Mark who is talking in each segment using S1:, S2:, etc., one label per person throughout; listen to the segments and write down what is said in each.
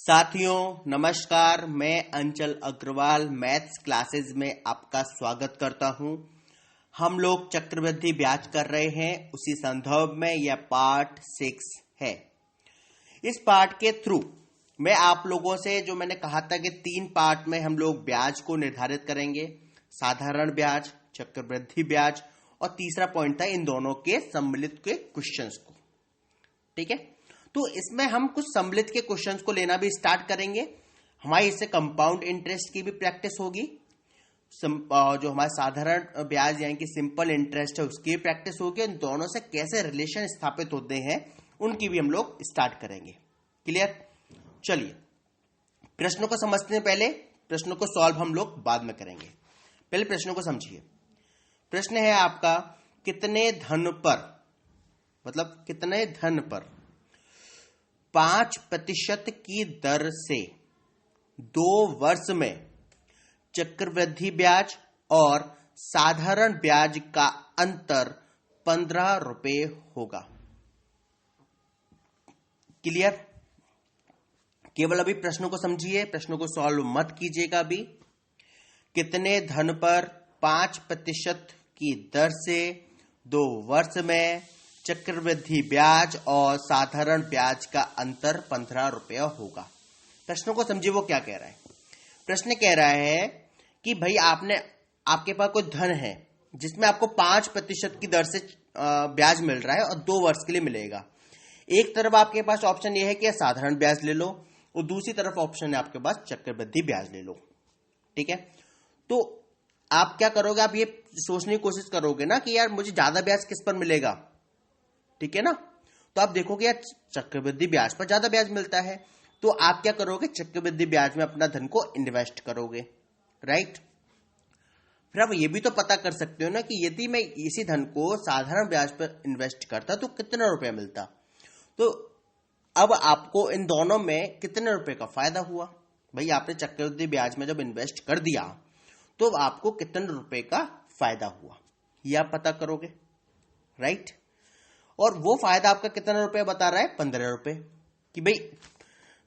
S1: साथियों नमस्कार, मैं अंचल अग्रवाल मैथ्स क्लासेस में आपका स्वागत करता हूं। हम लोग चक्रवृद्धि ब्याज कर रहे हैं, उसी संदर्भ में यह पार्ट 6 है। इस पार्ट के थ्रू मैं आप लोगों से जो मैंने कहा था कि 3 पार्ट में हम लोग ब्याज को निर्धारित करेंगे, साधारण ब्याज, चक्रवृद्धि ब्याज और तीसरा पॉइंट था इन दोनों के सम्मिलित के क्वेश्चंस को। ठीक है, तो इसमें हम कुछ सम्मिलित के क्वेश्चंस को लेना भी स्टार्ट करेंगे। हमारी इससे कंपाउंड इंटरेस्ट की भी प्रैक्टिस होगी, जो हमारा साधारण ब्याज यानी कि सिंपल इंटरेस्ट है उसकी भी प्रैक्टिस होगी। इन दोनों से कैसे रिलेशन स्थापित होते हैं उनकी भी हम लोग स्टार्ट करेंगे। क्लियर? चलिए प्रश्नों को समझते हैं। पहले प्रश्नों को सॉल्व हम लोग बाद में करेंगे, पहले प्रश्नों को समझिए। प्रश्न है आपका, कितने धन पर 5% की दर से 2 वर्ष में चक्रवृद्धि ब्याज और साधारण ब्याज का अंतर 15 रुपए होगा। क्लियर? केवल अभी प्रश्नों को समझिए, प्रश्नों को सॉल्व मत कीजिएगा। अभी कितने धन पर 5% की दर से 2 वर्ष में चक्रवृद्धि ब्याज और साधारण ब्याज का अंतर 15 रुपया होगा। प्रश्नों को समझिए, वो क्या कह रहा है। प्रश्न कह रहा है कि भाई आपके पास कोई धन है जिसमें आपको 5% की दर से ब्याज मिल रहा है और 2 वर्ष के लिए मिलेगा। एक तरफ आपके पास ऑप्शन यह है कि साधारण ब्याज ले लो और दूसरी तरफ ऑप्शन है आपके पास चक्रवृद्धि ब्याज ले लो। ठीक है, तो आप क्या करोगे, आप ये सोचने की कोशिश करोगे ना कि यार मुझे ज्यादा ब्याज किस पर मिलेगा। ठीक है ना, तो आप देखोगे यार चक्रवृद्धि ब्याज पर ज्यादा ब्याज मिलता है, तो आप क्या करोगे, चक्रवृद्धि ब्याज में अपना धन को इन्वेस्ट करोगे। राइट? फिर आप ये भी तो पता कर सकते हो ना कि यदि मैं इसी धन को साधारण ब्याज पर इन्वेस्ट करता तो कितना रुपया मिलता। तो अब आपको इन दोनों में कितने रुपए का फायदा हुआ। भाई आपने चक्रवृद्धि ब्याज में जब इन्वेस्ट कर दिया तो आपको कितने रुपए का फायदा हुआ, ये आप पता करोगे। राइट? और वो फायदा आपका कितना रुपए बता रहा है, 15 रुपए। कि भाई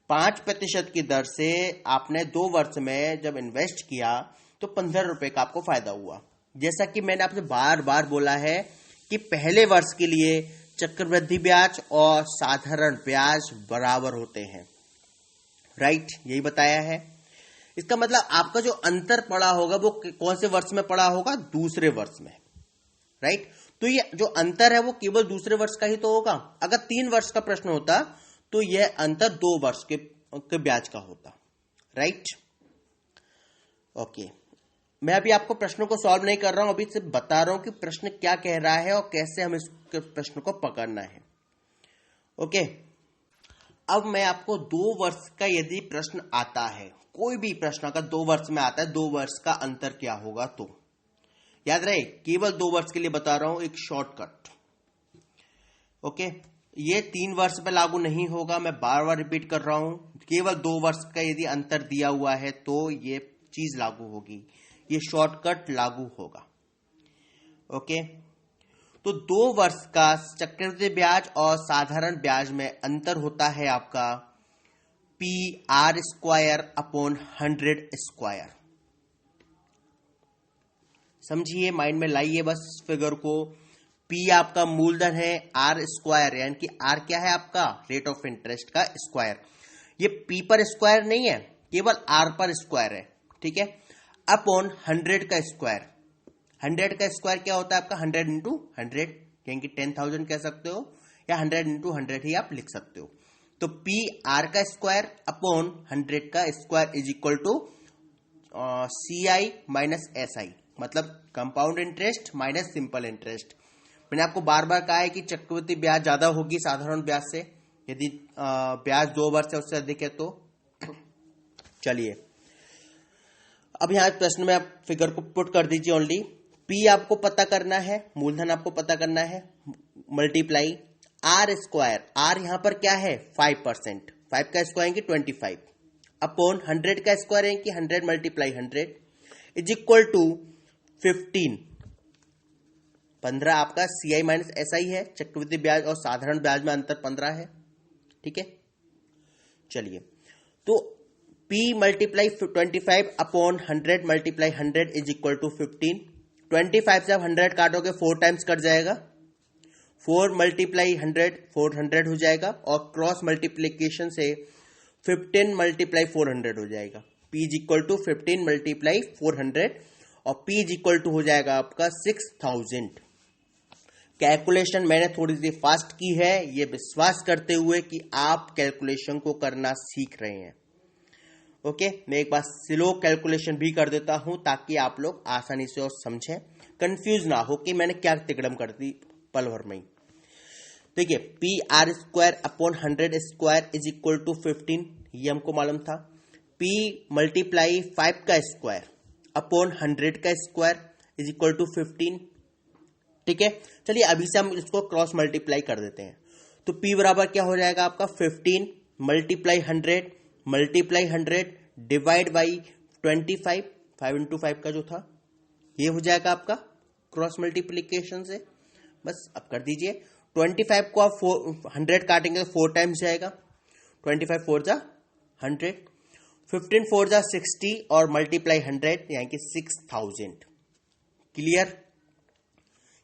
S1: 5% की दर से आपने 2 वर्ष में जब इन्वेस्ट किया तो 15 रुपए का आपको फायदा हुआ। जैसा कि मैंने आपसे बार बार बोला है कि पहले वर्ष के लिए चक्रवृद्धि ब्याज और साधारण ब्याज बराबर होते हैं। राइट? यही बताया है। इसका मतलब आपका जो अंतर पड़ा होगा वो कौन से वर्ष में पड़ा होगा, दूसरे वर्ष में। राइट? तो ये जो अंतर है वो केवल दूसरे वर्ष का ही तो होगा। अगर 3 वर्ष का प्रश्न होता तो यह अंतर 2 वर्ष के ब्याज का होता। राइट? ओके, मैं अभी आपको प्रश्नों को सॉल्व नहीं कर रहा हूं, अभी सिर्फ बता रहा हूं कि प्रश्न क्या कह रहा है और कैसे हम इस प्रश्न को पकड़ना है। ओके, अब मैं आपको 2 वर्ष का यदि प्रश्न आता है, कोई भी प्रश्न अगर 2 वर्ष में आता है, 2 वर्ष का अंतर क्या होगा, तो याद रहे केवल 2 वर्ष के लिए बता रहा हूं, एक शॉर्टकट। ओके, ये 3 वर्ष पे लागू नहीं होगा, मैं बार बार रिपीट कर रहा हूं। केवल 2 वर्ष का यदि अंतर दिया हुआ है तो ये चीज लागू होगी, ये शॉर्टकट लागू होगा। ओके, तो 2 वर्ष का चक्रवृद्धि ब्याज और साधारण ब्याज में अंतर होता है आपका PR² अपॉन 100²। समझिए, माइंड में लाइए बस फिगर को। P आपका मूलधन है, R² यानी कि R क्या है आपका, रेट ऑफ इंटरेस्ट का स्क्वायर। ये P पर स्क्वायर नहीं है, केवल R पर स्क्वायर है। ठीक है, अपॉन 100 का स्क्वायर। 100 का स्क्वायर क्या होता है आपका, 100 इंटू 100 यानी कि 10,000 कह सकते हो, या 100 इंटू 100 ही आप लिख सकते हो। तो PR का स्क्वायर अपॉन 100 का square is equal to CI minus SI, मतलब compound interest minus simple interest. मैंने आपको बार बार कहा है कि चक्रवृद्धि ब्याज ज्यादा होगी साधारण ब्याज से, यदि ब्याज 2 वर्ष से उससे अधिक है तो। चलिए अब यहां प्रश्न में आप फिगर को पुट कर दीजिए। ओनली P आपको पता करना है, मूलधन आपको पता करना है, मल्टीप्लाई R²। R यहां पर क्या है, 5%, 5 का स्क्वायर है कि 25, अपॉन 100 का स्क्वायर है कि 100 मल्टीप्लाई 100 इज इक्वल टू 15। 15 आपका CI माइनस SI है, चक्रवृद्धि ब्याज और साधारण ब्याज में अंतर 15 है। ठीक है, चलिए तो P multiply 25 upon 100 multiply 100 is equal to 15। 25 से आप 100 काटोगे 4 टाइम्स कट जाएगा, 4 मल्टीप्लाई 100 400 हो जाएगा, और क्रॉस मल्टीप्लीकेशन से 15 मल्टीप्लाई 400 हो जाएगा। P is equal to 15 multiply 400 और P इज इक्वल टू हो जाएगा आपका 6000। कैलकुलेशन मैंने थोड़ी सी फास्ट की है, ये विश्वास करते हुए कि आप कैलकुलेशन को करना सीख रहे हैं। ओके, मैं एक बार स्लो कैलकुलेशन भी कर देता हूं ताकि आप लोग आसानी से और समझें, कंफ्यूज ना हो कि मैंने क्या तिकड़म कर दी पल भर में। देखिए, P are square upon 100 square is equal to 15, ये हमको मालूम था। P मल्टीप्लाई 5 का स्क्वायर अपॉन 100 का स्क्वायर इज इक्वल टू 15। ठीक है, चलिए अभी से हम इसको क्रॉस मल्टीप्लाई कर देते हैं। तो P बराबर क्या हो जाएगा आपका 15 multiply 100 multiply 100 divide by 25, 5 into 5 का जो था ये हो जाएगा आपका क्रॉस मल्टीप्लीकेशन से। बस अब कर दीजिए, 25 को आप 100 काटेंगे तो 4 टाइम्स जाएगा, 25 4 जा 100, 15 4 जा 60 और मल्टीप्लाई 100 यानी कि 6000। क्लियर?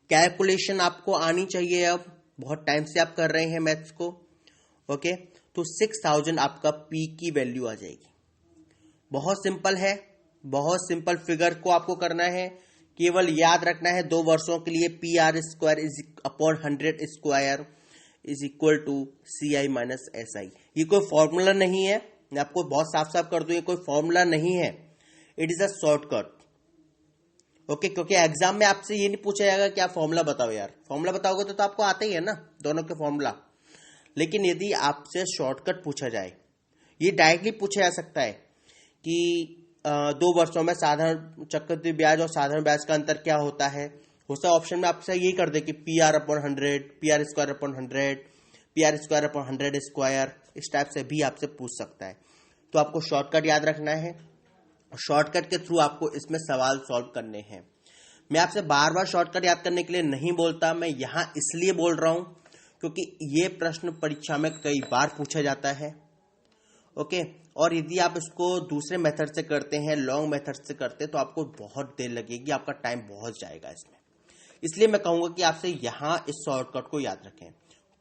S1: कैलकुलेशन आपको आनी चाहिए, अब बहुत टाइम से आप कर रहे हैं मैथ्स को। ओके, तो 6000 आपका P की वैल्यू आ जाएगी। बहुत सिंपल है, बहुत सिंपल फिगर को आपको करना है, केवल याद रखना है 2 वर्षों के लिए P are square is upon 100 square is equal to CI minus SI। ये कोई फॉर्मूला नहीं है, मैं आपको बहुत साफ साफ कर दूं, ये कोई फॉर्मूला नहीं है, it is a shortcut. Okay, क्योंकि एग्जाम में आपसे ये नहीं पूछा जाएगा कि आप फॉर्मूला बताओ यार, फॉर्मूला बताओगे तो आपको आता ही है ना दोनों के फॉर्मूला। लेकिन यदि आपसे शॉर्टकट पूछा जाए, ये डायरेक्टली पूछा जा सकता है कि 2 वर्षों में साधारण चक्रवृद्धि ब्याज और साधारण ब्याज का अंतर क्या होता है। हो सकता ऑप्शन में आपसे यही कर दे कि P R upon 100, P R square upon 100, P R square upon 100 square, इस टाइप से भी आपसे पूछ सकता है। तो आपको शॉर्टकट याद रखना है, शॉर्टकट के थ्रू आपको इसमें सवाल सॉल्व करने हैं। मैं आपसे बार बार शॉर्टकट याद करने के लिए नहीं बोलता, मैं यहां इसलिए बोल रहा हूं क्योंकि ये प्रश्न परीक्षा में कई बार पूछा जाता है। ओके, और यदि आप इसको दूसरे मेथड से करते हैं, लॉन्ग मेथड से करते हैं, तो आपको बहुत देर लगेगी, आपका टाइम बहुत जाएगा इसमें। इसलिए मैं कहूंगा कि आपसे यहां इस शॉर्टकट को याद रखें।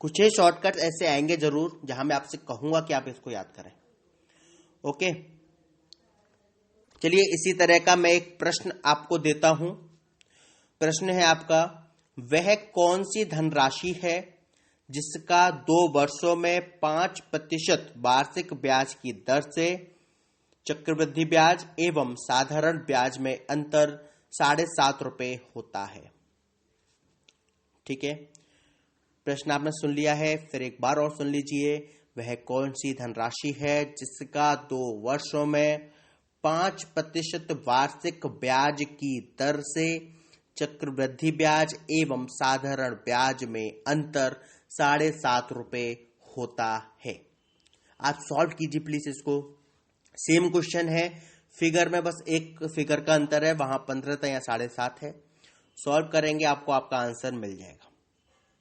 S1: कुछ ही शॉर्टकट ऐसे आएंगे जरूर जहां मैं आपसे कहूंगा कि आप इसको याद करें। ओके, चलिए इसी तरह का मैं एक प्रश्न आपको देता हूं। प्रश्न है आपका, वह कौन सी धनराशि है जिसका 2 वर्षों में 5% वार्षिक ब्याज की दर से चक्रवृद्धि ब्याज एवं साधारण ब्याज में अंतर 7.5 रुपए होता है। ठीक है, प्रश्न आपने सुन लिया है, फिर एक बार और सुन लीजिए। वह कौन सी धनराशि है जिसका 2 वर्षों में 5% वार्षिक ब्याज की दर से चक्रवृद्धि ब्याज एवं साधारण ब्याज में अंतर 7.5 रुपए होता है। आप सॉल्व कीजिए प्लीज इसको। सेम क्वेश्चन है, फिगर में बस एक फिगर का अंतर है, वहां 15 था या 7.5 है। सॉल्व करेंगे आपको आपका आंसर मिल जाएगा।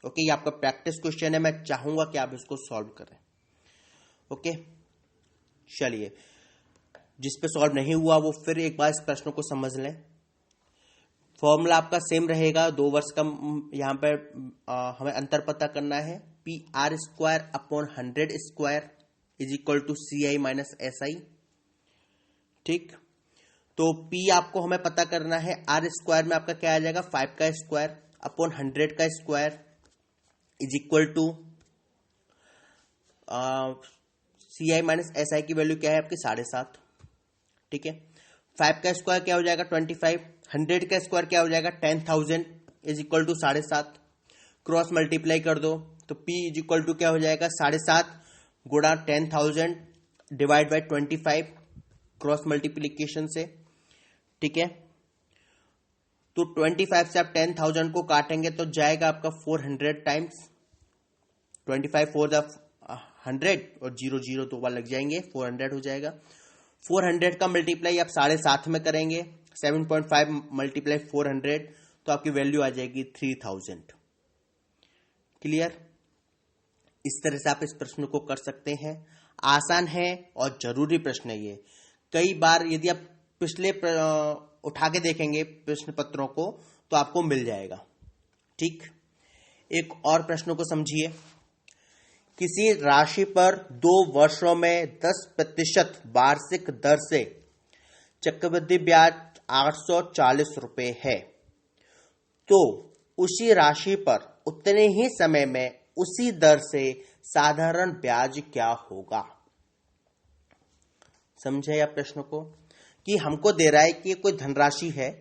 S1: ओके, ये आपका प्रैक्टिस क्वेश्चन है, मैं चाहूंगा कि आप इसको सॉल्व करें। ओके, चलिए जिस पे सॉल्व नहीं हुआ वो फिर एक बार इस प्रश्न को समझ लें। फॉर्मूला आपका सेम रहेगा, 2 वर्ष का यहां पर हमें अंतर पता करना है। P are square upon 100 square is equal to CI minus SI। ठीक, तो P आपको हमें पता करना है, आर स्क्वायर में आपका क्या आ जाएगा 5 का स्क्वायर अपॉन 100 का square is equal to CI minus SI की वैल्यू क्या है आपकी 7.5। ठीक है, 5 का स्क्वायर क्या हो जाएगा 25, 100 का स्क्वायर क्या हो जाएगा 10,000 is equal to 7.5। Cross multiply कर दो तो P इज इक्वल टू क्या हो जाएगा 7.5 गुणा 10,000 डिवाइड बाई 25 क्रॉस मल्टीप्लीकेशन से। ठीक है, तो 25 से आप 10,000 को काटेंगे तो जाएगा आपका 400 टाइम्स, 25 4 100 और 0 0 2 बार लग जाएंगे, 400 हो जाएगा। 400 का मल्टीप्लाई आप 7.5 में करेंगे, 7.5 मल्टीप्लाई 400 तो आपकी वैल्यू आ जाएगी 3000। क्लियर? इस तरह से आप इस प्रश्न को कर सकते हैं। आसान है और जरूरी प्रश्न है ये। कई बार यदि आप पिछले उठा के देखेंगे प्रश्न पत्रों को तो आपको मिल जाएगा। ठीक, एक और प्रश्न को समझिए। किसी राशि पर 2 वर्षों में 10% वार्षिक दर से चक्रवृद्धि ब्याज 840 रुपए है, तो उसी राशि पर उतने ही समय में उसी दर से साधारण ब्याज क्या होगा। समझे आप प्रश्न को, कि हमको दे रहा है कि कोई धनराशि है,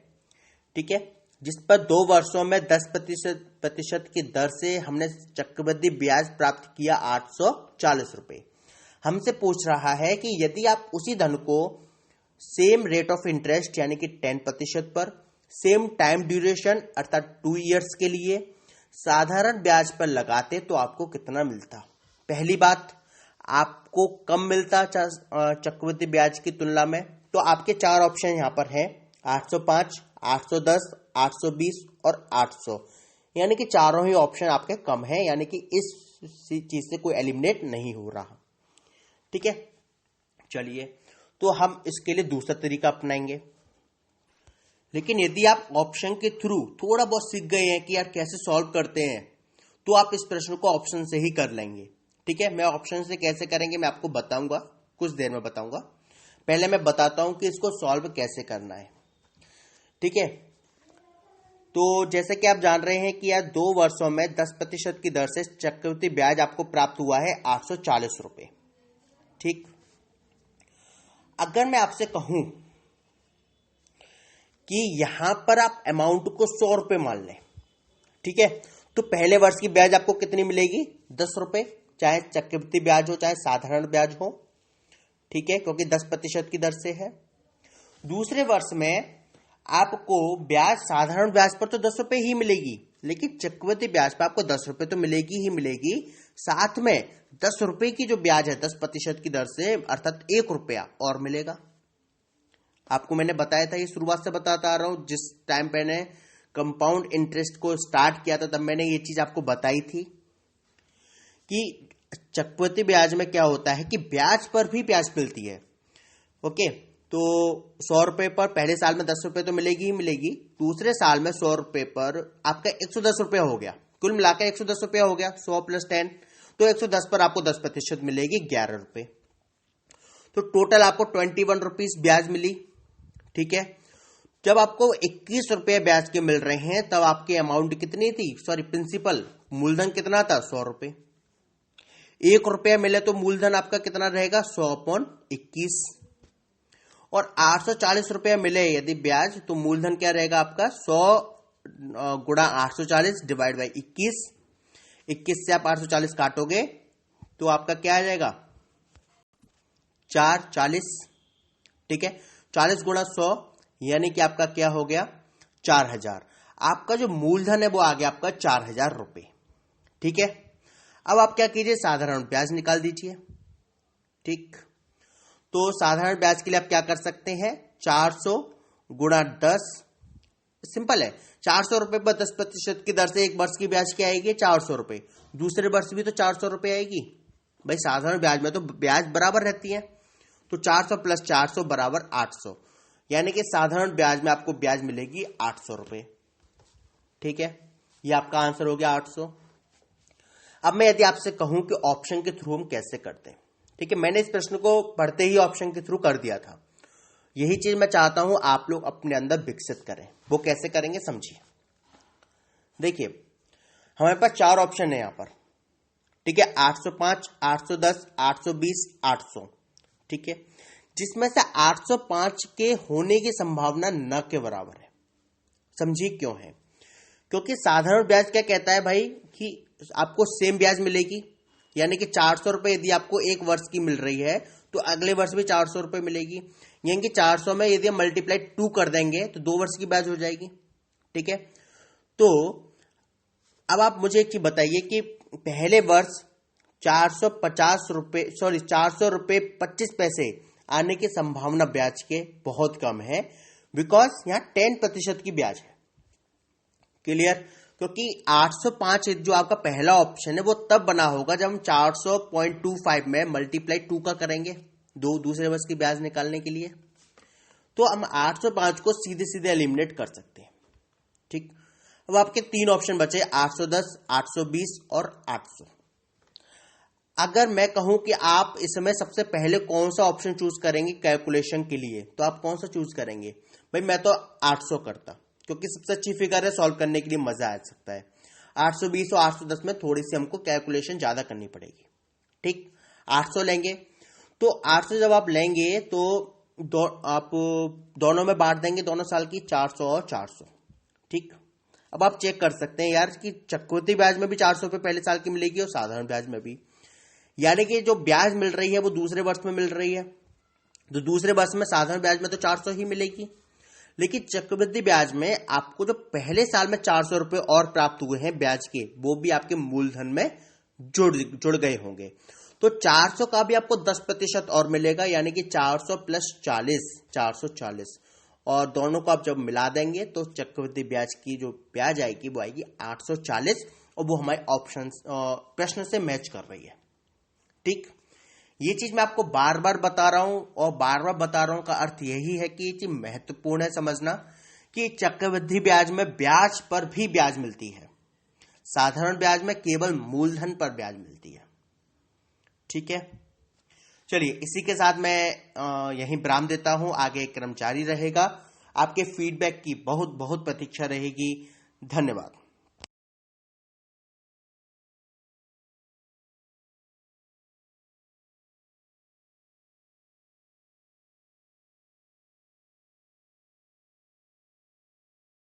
S1: ठीक है, जिस पर 2 वर्षों में 10% की दर से हमने चक्रवृद्धि ब्याज प्राप्त किया 840 रुपए। हमसे पूछ रहा है कि यदि आप उसी धन को सेम रेट ऑफ इंटरेस्ट यानी कि 10% पर सेम टाइम ड्यूरेशन अर्थात 2 इयर्स के लिए साधारण ब्याज पर लगाते तो आपको कितना मिलता। पहली बात, आपको कम मिलता चक्रवृद्धि ब्याज की तुलना में। तो आपके 4 ऑप्शन यहां पर हैं, 805, 810, 820 और 800, यानी कि चारों ही ऑप्शन आपके कम हैं, यानी कि इस चीज से कोई एलिमिनेट नहीं हो रहा। ठीक है, चलिए तो हम इसके लिए दूसरा तरीका अपनाएंगे। लेकिन यदि आप ऑप्शन के थ्रू थोड़ा बहुत सीख गए हैं कि यार कैसे सॉल्व करते हैं, तो आप इस प्रश्न को ऑप्शन से ही कर लेंगे। ठीक है, मैं ऑप्शन से कैसे करेंगे मैं आपको बताऊंगा, कुछ देर में बताऊंगा। पहले मैं बताता हूं कि इसको सॉल्व कैसे करना है। ठीक है, तो जैसे कि आप जान रहे हैं कि यार 2 वर्षों में 10% की दर से चक्रवृद्धि ब्याज आपको प्राप्त हुआ है 840 रुपए। ठीक, अगर मैं आपसे कहूं कि यहां पर आप अमाउंट को 100 रुपए मान लें, ठीक है, तो पहले वर्ष की ब्याज आपको कितनी मिलेगी, 10 रुपए, चाहे चक्रवृद्धि ब्याज हो चाहे साधारण ब्याज हो। ठीक है, क्योंकि 10% की दर से है। दूसरे वर्ष में आपको ब्याज साधारण ब्याज पर तो 10 रुपए ही मिलेगी, लेकिन चक्रवृद्धि ब्याज पर आपको 10 रुपए तो मिलेगी ही मिलेगी, साथ में 10 रुपए की जो ब्याज है 10% की दर से अर्थात 1 रुपया और मिलेगा। आपको मैंने बताया था, ये शुरुआत से बताता आ रहा हूं, जिस टाइम मैंने कंपाउंड इंटरेस्ट को स्टार्ट किया था तब मैंने ये चीज आपको बताई थी कि चक्रवृद्धि ब्याज में क्या होता है कि ब्याज पर भी ब्याज मिलती है। ओके, तो 100 रुपए पर पहले साल में 10 रुपए तो मिलेगी ही मिलेगी, दूसरे साल में 100 रुपए पर आपका 110 रुपया हो गया, कुल मिलाकर 110 रुपया हो गया, 100 + 10 तो 110 पर आपको 10% मिलेगी 11 रुपए, तो टोटल आपको 21 रुपीज ब्याज मिली। ठीक है, जब आपको 21 रुपये ब्याज के मिल रहे हैं तब आपकी अमाउंट कितनी थी, सॉरी प्रिंसिपल मूलधन कितना था, 100 रुपए। 1 रुपया मिले तो मूलधन आपका कितना रहेगा, 100/21, और 840 रुपया मिले यदि ब्याज तो मूलधन क्या रहेगा आपका, 100 गुणा 840 डिवाइड बाई 21। 21 से आप 840 काटोगे तो आपका क्या आ जाएगा, 440। ठीक है, 40 गुणा 100 यानी कि आपका क्या हो गया, 4000। आपका जो मूलधन है वो आ गया आपका 4000 रुपए। ठीक है, अब आप क्या कीजिए, साधारण ब्याज निकाल दीजिए। ठीक, तो साधारण ब्याज के लिए आप क्या कर सकते हैं, 400 गुणा 10, सिंपल है, 400 रुपए पर 10% की दर से एक वर्ष की ब्याज क्या आएगी, 400 रुपए, दूसरे वर्ष भी तो 400 रुपए आएगी। भाई साधारण ब्याज में तो ब्याज बराबर रहती है, तो 400 + 400 = 800, यानी कि साधारण ब्याज में आपको ब्याज मिलेगी 800 रुपए। ठीक है, ये आपका आंसर हो गया 800। अब मैं यदि आपसे कहूं कि ऑप्शन के थ्रू हम कैसे करते हैं, ठीक है, मैंने इस प्रश्न को पढ़ते ही ऑप्शन के थ्रू कर दिया था, यही चीज मैं चाहता हूं आप लोग अपने अंदर विकसित करें। वो कैसे करेंगे समझिए। देखिए हमारे पास 4 ऑप्शन है यहां पर, ठीक है, 805, 810, 820, 800। ठीक है, जिसमें से 805 के होने की संभावना न के बराबर है। समझिए क्यों है, क्योंकि साधारण ब्याज क्या कहता है भाई कि आपको सेम ब्याज मिलेगी, यानी कि 400 रुपए यदि आपको एक वर्ष की मिल रही है तो अगले वर्ष भी 400 रुपए मिलेगी, यानी कि 400 में यदि हम मल्टीप्लाई 2 कर देंगे तो 2 वर्ष की ब्याज हो जाएगी। ठीक है, तो अब आप मुझे एक चीज बताइए कि पहले वर्ष 450 रुपए, सॉरी 400 रुपए 25 पैसे आने की संभावना ब्याज के बहुत कम है, बिकॉज यहां 10% की ब्याज है। क्लियर, क्योंकि 805 जो आपका पहला ऑप्शन है वो तब बना होगा जब हम 400.25 में मल्टीप्लाई 2 का करेंगे दूसरे वर्ष की ब्याज निकालने के लिए। तो हम 805 को सीधे सीधे एलिमिनेट कर सकते हैं। ठीक, अब आपके तीन ऑप्शन बचे 810, 820 और 800। अगर मैं कहूं कि आप इसमें सबसे पहले कौन सा ऑप्शन चूज करेंगे कैलकुलेशन के लिए, तो आप कौन सा चूज करेंगे? भाई मैं तो 800 करता, क्योंकि सबसे अच्छी फिगर है, सॉल्व करने के लिए मजा आ सकता है। 820 और 810 में थोड़ी सी हमको कैलकुलेशन ज्यादा करनी पड़ेगी। ठीक, 800 लेंगे, तो 800 जब आप लेंगे तो आप दोनों में बांट देंगे, दोनों साल की 400 और 400। ठीक, अब आप चेक कर सकते हैं यार कि चक्रवृद्धि ब्याज में भी 400 रुपये पहले साल की मिलेगी और साधारण ब्याज में भी, यानी कि जो ब्याज मिल रही है वो दूसरे वर्ष में मिल रही है, तो दूसरे वर्ष में साधारण ब्याज में तो 400 ही मिलेगी, लेकिन चक्रवृद्धि ब्याज में आपको जो पहले साल में 400 रुपये और प्राप्त हुए हैं ब्याज के, वो भी आपके मूलधन में जुड़ गए होंगे। तो 400 का भी आपको 10% और मिलेगा, यानी कि 400 प्लस 40, 440, और दोनों को आप जब मिला देंगे तो चक्रवृद्धि ब्याज की जो ब्याज आएगी वो आएगी 840, और वो हमारे ऑप्शन प्रश्न से मैच कर रही है। ठीक, ये चीज मैं आपको बार बार बता रहा हूं, और बार बार बता रहा हूं का अर्थ यही है कि ये चीज महत्वपूर्ण है समझना कि चक्रवृद्धि ब्याज में ब्याज पर भी ब्याज मिलती है, साधारण ब्याज में केवल मूलधन पर ब्याज मिलती है। ठीक है, चलिए इसी के साथ मैं यहीं विराम देता हूं, आगे क्रम जारी रहेगा। आपके फीडबैक की बहुत बहुत प्रतीक्षा रहेगी। धन्यवाद।